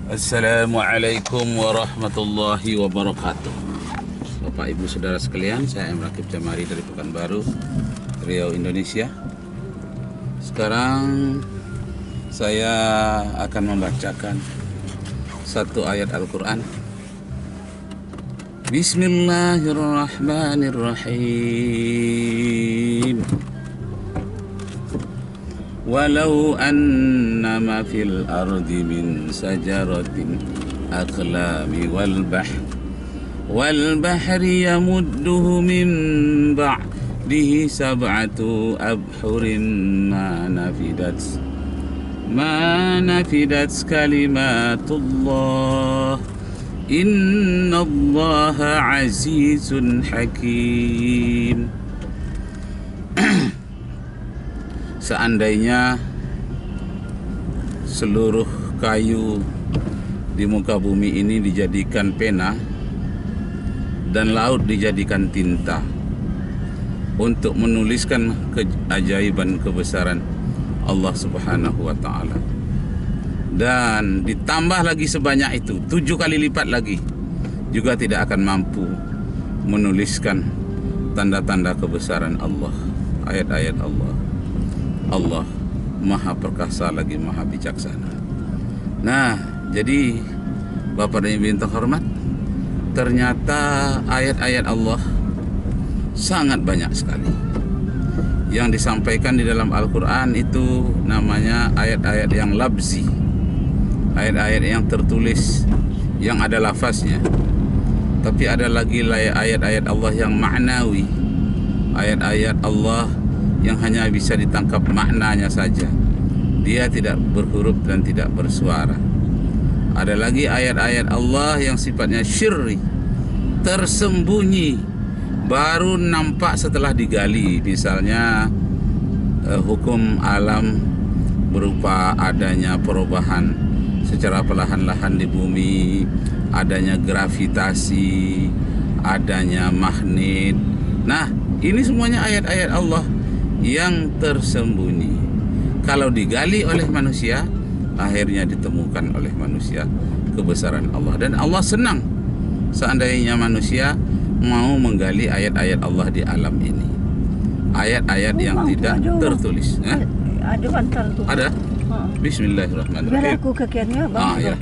Assalamualaikum warahmatullahi wabarakatuh. Bapak Ibu Saudara sekalian, saya M. Rakib Jamari dari Pekanbaru, Riau, Indonesia. Sekarang saya akan membacakan satu ayat Al-Quran. Bismillahirrahmanirrahim. Walau annama fil ardi min sajaratin aqlami wal bahri yamudduhu min ba'dihi sab'atu abhurin ma nafidat kalimatullah innallaha azizun hakim. Seandainya seluruh kayu di muka bumi ini dijadikan pena dan laut dijadikan tinta untuk menuliskan keajaiban kebesaran Allah Subhanahu wa Ta'ala, dan ditambah lagi sebanyak itu 7 kali lipat lagi, juga tidak akan mampu menuliskan tanda-tanda kebesaran Allah, ayat-ayat Allah. Allah Maha Perkasa lagi Maha Bijaksana. Nah, jadi Bapak dan Ibu yang terhormat, ternyata ayat-ayat Allah sangat banyak sekali. Yang disampaikan di dalam Al-Quran itu namanya ayat-ayat yang labzi, ayat-ayat yang tertulis, yang ada lafaznya. Tapi ada lagi ayat-ayat Allah yang ma'nawi, ayat-ayat Allah yang hanya bisa ditangkap maknanya saja, dia tidak berhuruf dan tidak bersuara. Ada lagi ayat-ayat Allah yang sifatnya syirri, tersembunyi, baru nampak setelah digali. Misalnya hukum alam berupa adanya perubahan secara perlahan-lahan di bumi, adanya gravitasi, adanya magnet. Nah, ini semuanya ayat-ayat Allah yang tersembunyi. Kalau digali oleh manusia, akhirnya ditemukan oleh manusia kebesaran Allah. Dan Allah senang seandainya manusia mau menggali ayat-ayat Allah di alam ini, ayat-ayat yang tidak tertulis. Ada bantal tuh. Ada. Bismillahirrahmanirrahim. Biar aku kekiannya bang. Ya.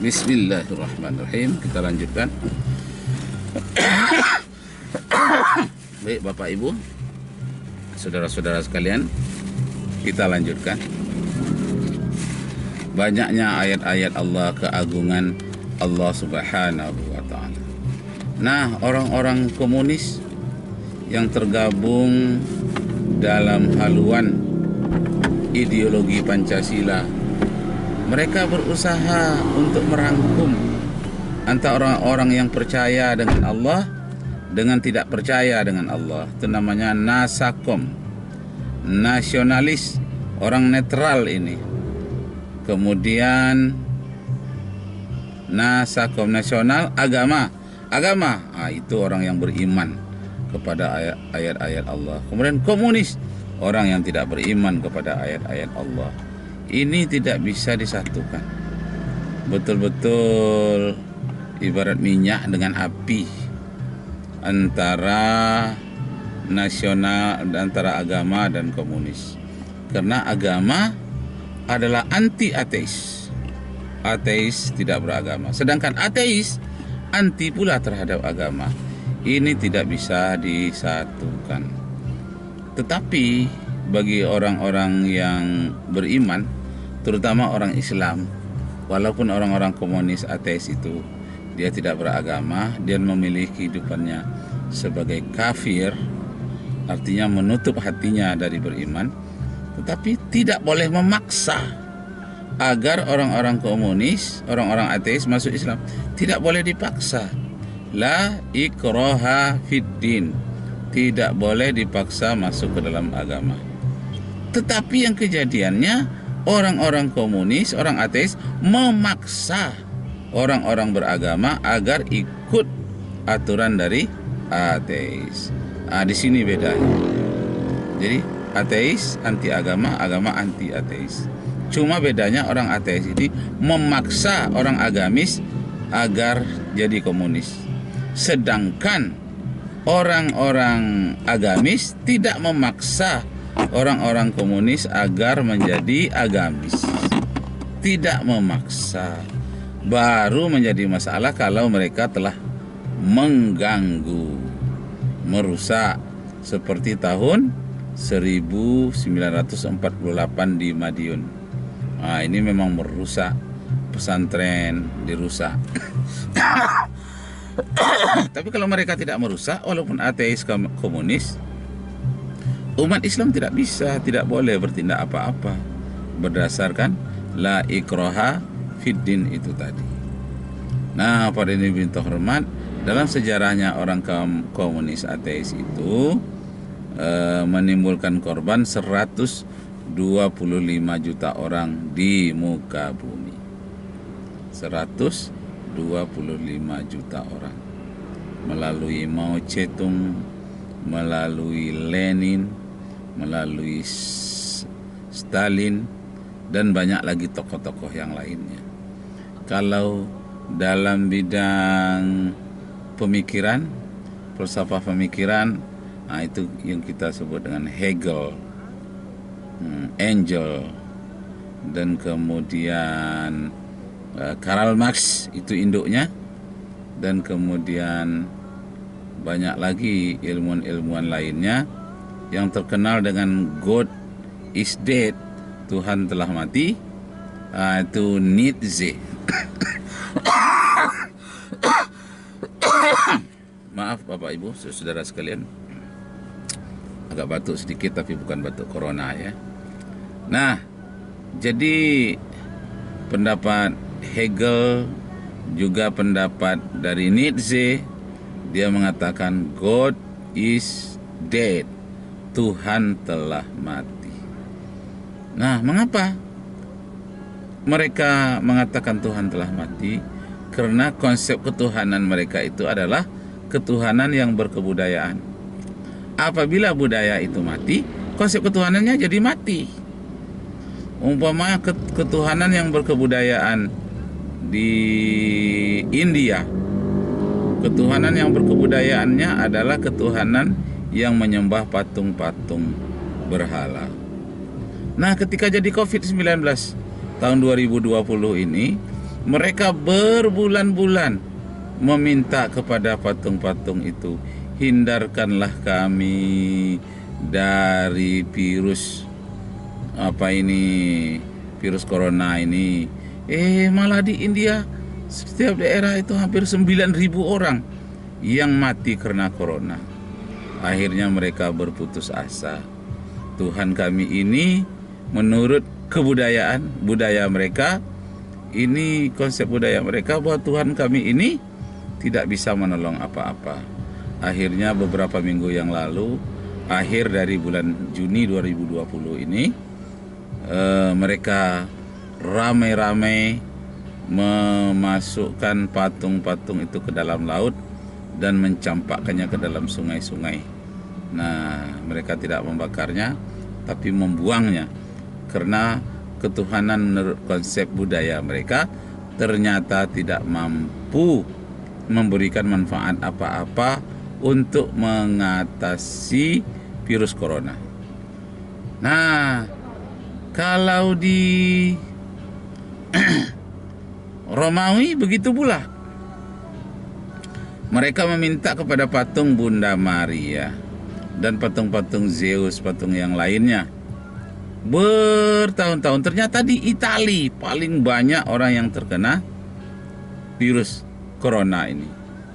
Bismillahirrahmanirrahim. Kita lanjutkan. Baik Bapak Ibu, saudara-saudara sekalian, kita lanjutkan. Banyaknya ayat-ayat Allah, keagungan Allah Subhanahu wa Ta'ala. Nah, orang-orang komunis yang tergabung dalam haluan ideologi Pancasila, mereka berusaha untuk merangkum antara orang-orang yang percaya dengan Allah dengan tidak percaya dengan Allah. Itu namanya nasakom, nasionalis, orang netral ini. Kemudian nasakom, nasional, agama. Itu orang yang beriman kepada ayat-ayat Allah. Kemudian komunis, orang yang tidak beriman kepada ayat-ayat Allah. Ini tidak bisa disatukan. Betul-betul ibarat minyak dengan api, antara nasional, antara agama dan komunis. Karena agama adalah anti ateis. Ateis tidak beragama, sedangkan ateis anti pula terhadap agama. Ini tidak bisa disatukan. Tetapi bagi orang-orang yang beriman, terutama orang Islam, walaupun orang-orang komunis ateis itu dia tidak beragama, dia memilih kehidupannya sebagai kafir, artinya menutup hatinya dari beriman, tetapi tidak boleh memaksa agar orang-orang komunis, orang-orang ateis masuk Islam. Tidak boleh dipaksa. La ikraha fid din. Tidak boleh dipaksa masuk ke dalam agama. Tetapi yang kejadiannya, orang-orang komunis, orang ateis memaksa orang-orang beragama agar ikut aturan dari ateis. Di sini bedanya. Jadi ateis anti agama, agama anti ateis. Cuma bedanya orang ateis ini memaksa orang agamis agar jadi komunis. Sedangkan orang-orang agamis tidak memaksa orang-orang komunis agar menjadi agamis. Tidak memaksa. Baru menjadi masalah kalau mereka telah mengganggu, merusak, seperti tahun 1948 di Madiun. Nah, ini memang merusak, pesantren dirusak. Tapi kalau mereka tidak merusak, walaupun ateis komunis, umat Islam tidak bisa, tidak boleh bertindak apa-apa berdasarkan la ikraha fiddin itu tadi. Nah, pada ini bintu hormat, dalam sejarahnya orang komunis ateis itu menimbulkan korban 125 juta orang di muka bumi. 125 juta orang melalui Mao Zedong, melalui Lenin, melalui Stalin, dan banyak lagi tokoh-tokoh yang lainnya. Kalau dalam bidang pemikiran, filsafah pemikiran, nah itu yang kita sebut dengan Hegel, Engel, dan kemudian Karl Marx, itu induknya, dan kemudian banyak lagi ilmuwan-ilmuwan lainnya yang terkenal dengan God is dead, Tuhan telah mati, itu Nietzsche. Maaf Bapak Ibu, saudara sekalian, agak batuk sedikit tapi bukan batuk corona ya. Nah, jadi pendapat Hegel juga pendapat dari Nietzsche, dia mengatakan God is dead, Tuhan telah mati. Nah, mengapa mereka mengatakan Tuhan telah mati? Karena konsep ketuhanan mereka itu adalah ketuhanan yang berkebudayaan. Apabila budaya itu mati, konsep ketuhanannya jadi mati. Umpama ketuhanan yang berkebudayaan di India, ketuhanan yang berkebudayaannya adalah ketuhanan yang menyembah patung-patung berhala. Nah, ketika jadi COVID-19 tahun 2020 ini, mereka berbulan-bulan meminta kepada patung-patung itu, hindarkanlah kami dari virus virus corona ini. Malah di India setiap daerah itu hampir 9.000 orang yang mati karena corona. Akhirnya mereka berputus asa. Tuhan kami ini menurut budaya mereka, ini konsep budaya mereka bahwa Tuhan kami ini tidak bisa menolong apa-apa. Akhirnya beberapa minggu yang lalu, akhir dari bulan Juni 2020 ini, mereka ramai-ramai memasukkan patung-patung itu ke dalam laut dan mencampakkannya ke dalam sungai-sungai. Nah, mereka tidak membakarnya, tapi membuangnya, karena ketuhanan menurut konsep budaya mereka ternyata tidak mampu memberikan manfaat apa-apa untuk mengatasi virus corona. Nah, kalau di Romawi begitu pula. Mereka meminta kepada patung Bunda Maria dan patung-patung Zeus, patung yang lainnya. Bertahun-tahun, ternyata di Italia paling banyak orang yang terkena virus corona ini.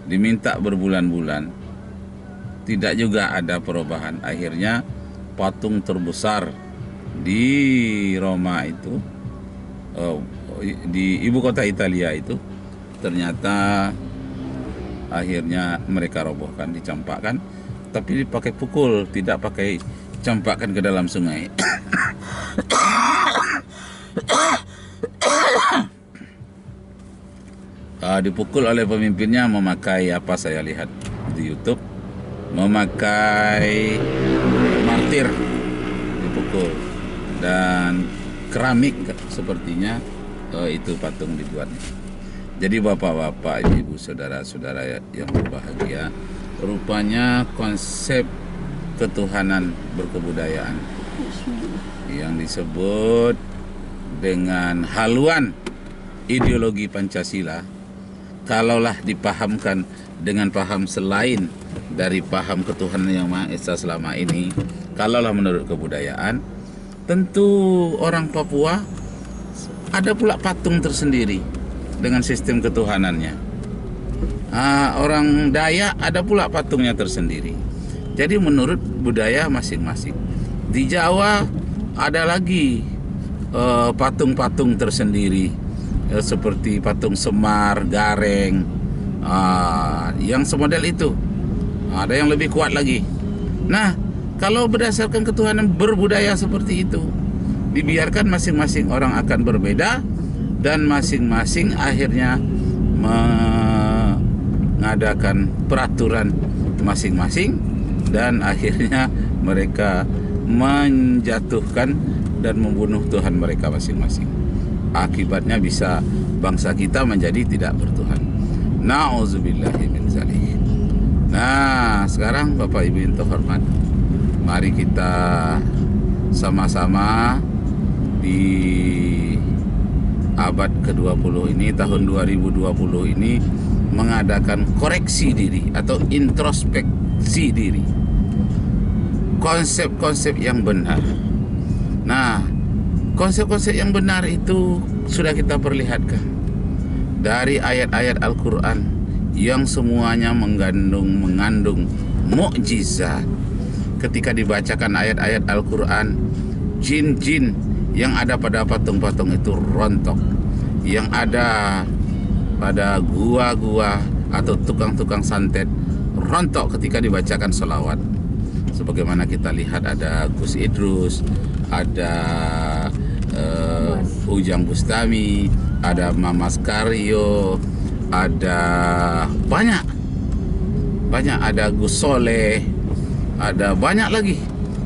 Diminta berbulan-bulan, tidak juga ada perubahan. Akhirnya patung terbesar di Roma itu, di ibu kota Italia itu, ternyata akhirnya mereka robohkan, dicampakkan, tapi dipakai pukul, tidak pakai campakkan ke dalam sungai. Dipukul oleh pemimpinnya memakai apa, saya lihat di YouTube, memakai martir, cangkul dan keramik sepertinya itu patung dibuatnya. Jadi bapak-bapak, ibu, saudara-saudara yang berbahagia, rupanya konsep ketuhanan berkebudayaan yang disebut dengan haluan ideologi Pancasila, kalaulah dipahamkan dengan paham selain dari paham ketuhanan yang Maha Esa selama ini, kalaulah menurut kebudayaan, tentu orang Papua ada pula patung tersendiri dengan sistem ketuhanannya. Orang Dayak ada pula patungnya tersendiri. Jadi menurut budaya masing-masing. Di Jawa ada lagi patung-patung tersendiri, seperti patung Semar, Gareng, yang semodel itu. Ada yang lebih kuat lagi. Nah, kalau berdasarkan ketuhanan berbudaya seperti itu, dibiarkan masing-masing orang akan berbeda, dan masing-masing akhirnya mengadakan peraturan masing-masing, dan akhirnya mereka menjatuhkan dan membunuh Tuhan mereka masing-masing. Akibatnya bisa bangsa kita menjadi tidak bertuhan. Na'udzubillahi min dzalik. Nah, sekarang Bapak Ibu yang terhormat, mari kita sama-sama di abad ke-20 ini, tahun 2020 ini, mengadakan koreksi diri atau introspeksi diri. Konsep-konsep yang benar. Nah, konsep-konsep yang benar itu sudah kita perlihatkan dari ayat-ayat Al-Quran yang semuanya mengandung mukjizat. Ketika dibacakan ayat-ayat Al-Quran, jin-jin yang ada pada patung-patung itu rontok, yang ada pada gua-gua atau tukang-tukang santet rontok ketika dibacakan sholawat. Sebagaimana kita lihat ada Gus Idrus, ada Ujang Bustami, ada Mamas Karyo, ada banyak, ada Gus Soleh, ada banyak lagi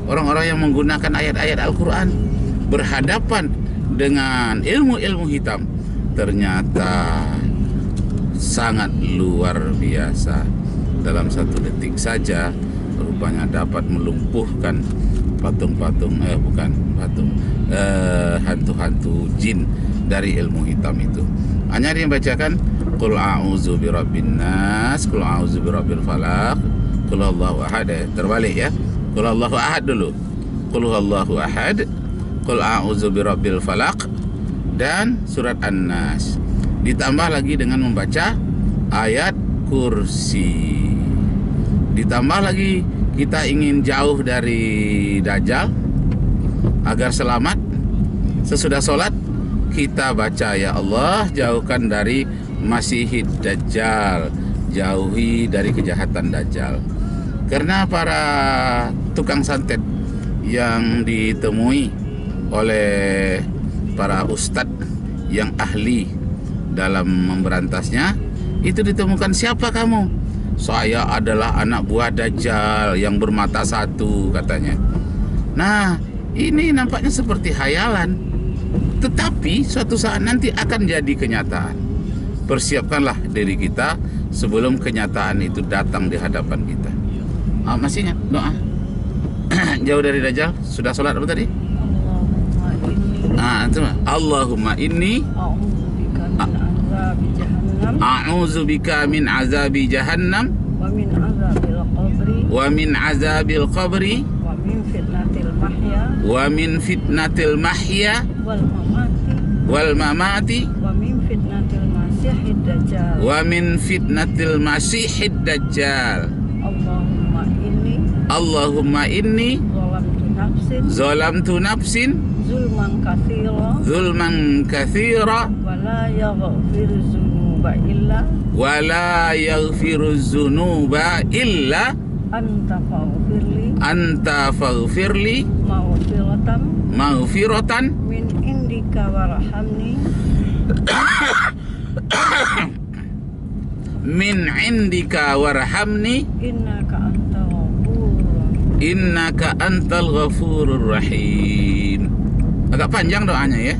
orang-orang yang menggunakan ayat-ayat Al-Quran berhadapan dengan ilmu-ilmu hitam. Ternyata sangat luar biasa. Dalam 1 detik saja rupanya dapat melumpuhkan patung-patung, hantu-hantu jin dari ilmu hitam itu. Hanya dia bacakan qul a'udzu birabbin nas, qul a'udzu birabbil falaq, qul huwallahu ahad. Terbalik ya. Qul huwallahu ahad dulu. Qul huwallahu ahad, qul a'udzu birabbil falaq, dan surat An-Nas. Ditambah lagi dengan membaca ayat kursi. Ditambah lagi kita ingin jauh dari Dajjal agar selamat. Sesudah sholat kita baca, ya Allah jauhkan dari Masihid Dajjal, jauhi dari kejahatan Dajjal. Karena para tukang santet yang ditemui oleh para ustadz yang ahli dalam memberantasnya, itu ditemukan, siapa kamu? Saya adalah anak buah Dajjal yang bermata satu, katanya. Nah, ini nampaknya seperti hayalan, tetapi suatu saat nanti akan jadi kenyataan. Persiapkanlah diri kita sebelum kenyataan itu datang di hadapan kita. Masih ingat doa jauh dari Dajjal? Sudah sholat apa tadi? Allahumma inni a'udzubika min azabi jahannam wa min azabil qabri wa min fitnatil mahya wal mamati wa min fitnatil masihid dajjal. Allahumma inni zalamtu nafsin zulman katsira wa la yaghfiru dzunuba illa anta faghfirli maghfiratan min indika warhamni min indika warhamni innaka antal ghafurur rahim. Agak panjang doanya ya.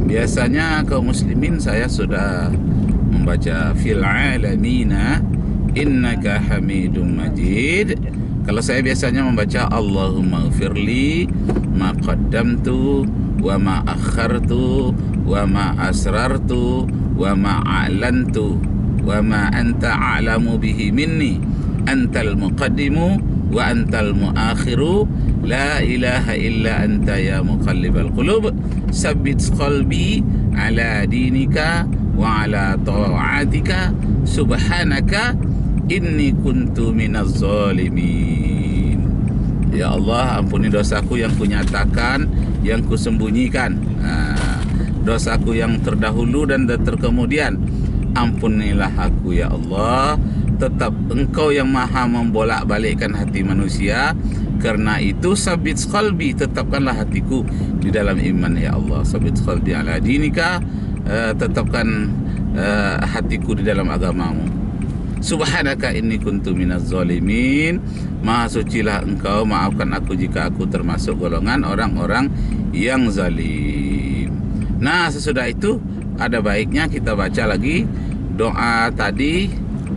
Biasanya kaum muslimin saya sudah membaca fil alamina innaka hamidum majid. Kalau saya biasanya membaca Allahumma ghfirli ma qaddamtu wa ma akhartu wa ma asrartu wa ma a'lantu wa ma anta a'lamu bihi minni antal muqaddimu wa antal muakhiru la ilaha illa anta ya muqallibal qulub sabbit qalbi ala dinika wa ala ta'atika subhanaka inni kuntu minaz zalimin. Ya Allah, ampuni dosaku yang kunyatakan, yang kusembunyikan, dosaku yang terdahulu dan terkemudian. Ampunilah aku ya Allah. Tetap Engkau yang maha membolak-balikkan hati manusia. Karena itu sabit qalbi, tetapkanlah hatiku di dalam iman ya Allah. Sabit qalbi ala dinika, tetapkan hatiku di dalam agamamu. Subhanaka inni kuntu minaz zalimin. Maha sucilah Engkau, maafkan aku jika aku termasuk golongan orang-orang yang zalim. Nah, sesudah itu ada baiknya kita baca lagi doa tadi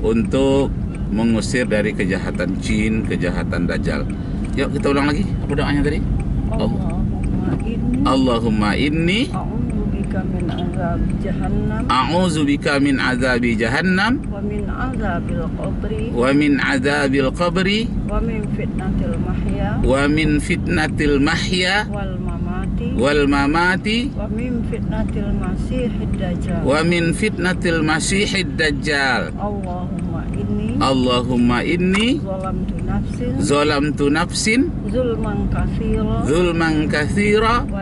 untuk mengusir dari kejahatan jin, kejahatan dajjal. Yuk kita ulang lagi. Apa doanya tadi? Allahumma inni a'udzubika min azabi jahannam wa min azabil qabri wa min azabil qabri wa min fitnatil mahya wa min fitnatil mahya wal mamati wal mamati wa min fitnatil masihid dajjal wa min fitnatil masihid dajjal. Allahumma inni zalamtu nafsin zulman katsira wa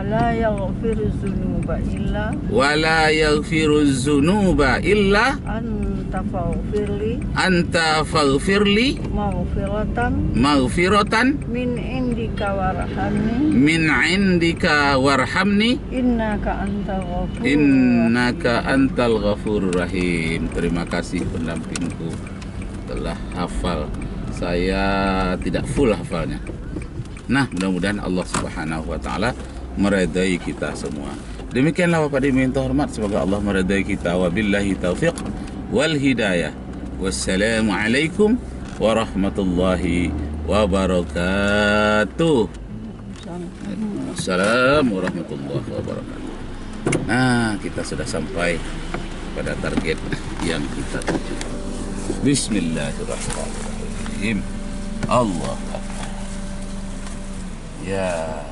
la yaghfiru dzunuba illa anta faghfirli maghfiratan min indika warhamni innaka antal ghafurur rahim. Terima kasih pendampingku telah hafal. Saya tidak full hafalnya. Nah, mudah-mudahan Allah Subhanahu wa taala meridai kita semua. Demikianlah Bapak Ibu yang terhormat, semoga Allah meridai kita. Wabillahi taufiq wal hidayah. Wassalamualaikum warahmatullahi wabarakatuh. Assalamualaikum warahmatullahi wabarakatuh. Nah, kita sudah sampai pada target yang kita tuju. Bismillahirrahmanirrahim. Allah Akbar. Ya.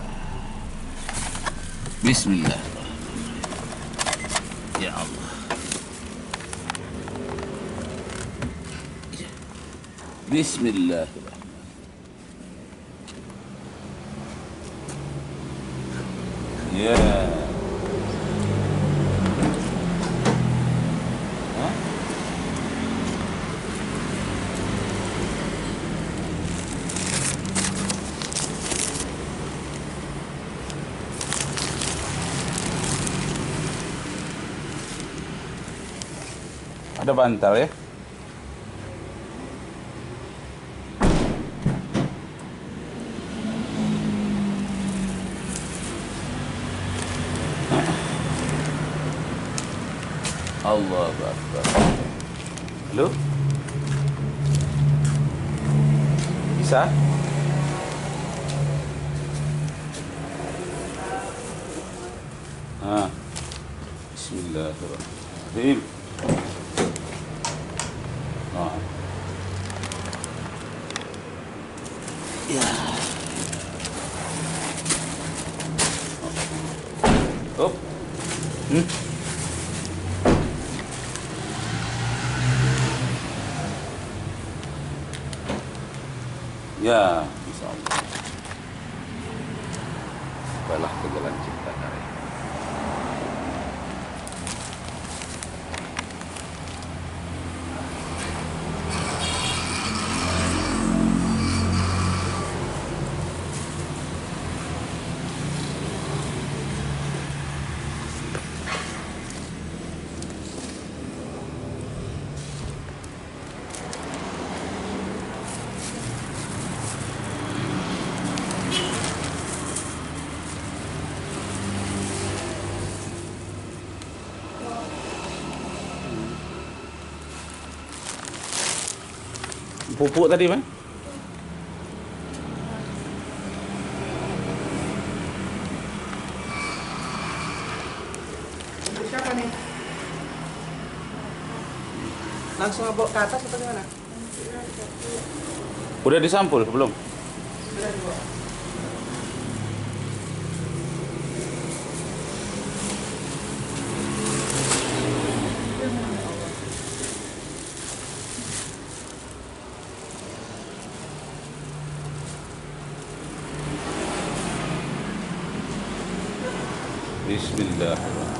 Bismillahirrahmanirrahim. Ya Allah. Ya. Bismillahirrahmanirrahim. Ya. Ada bantal ya. Allah Akbar. Halo? Bisa? Bismillahirrahmanirrahim. Ya. Up. Ya, insyaallah. Balah ke jalan cipta karya. pupuk tadi, Bang? Untuk siapa nih? Langsung bawa ke atas atau gimana? Udah disampul belum? Sudah dibawa. Bismillah.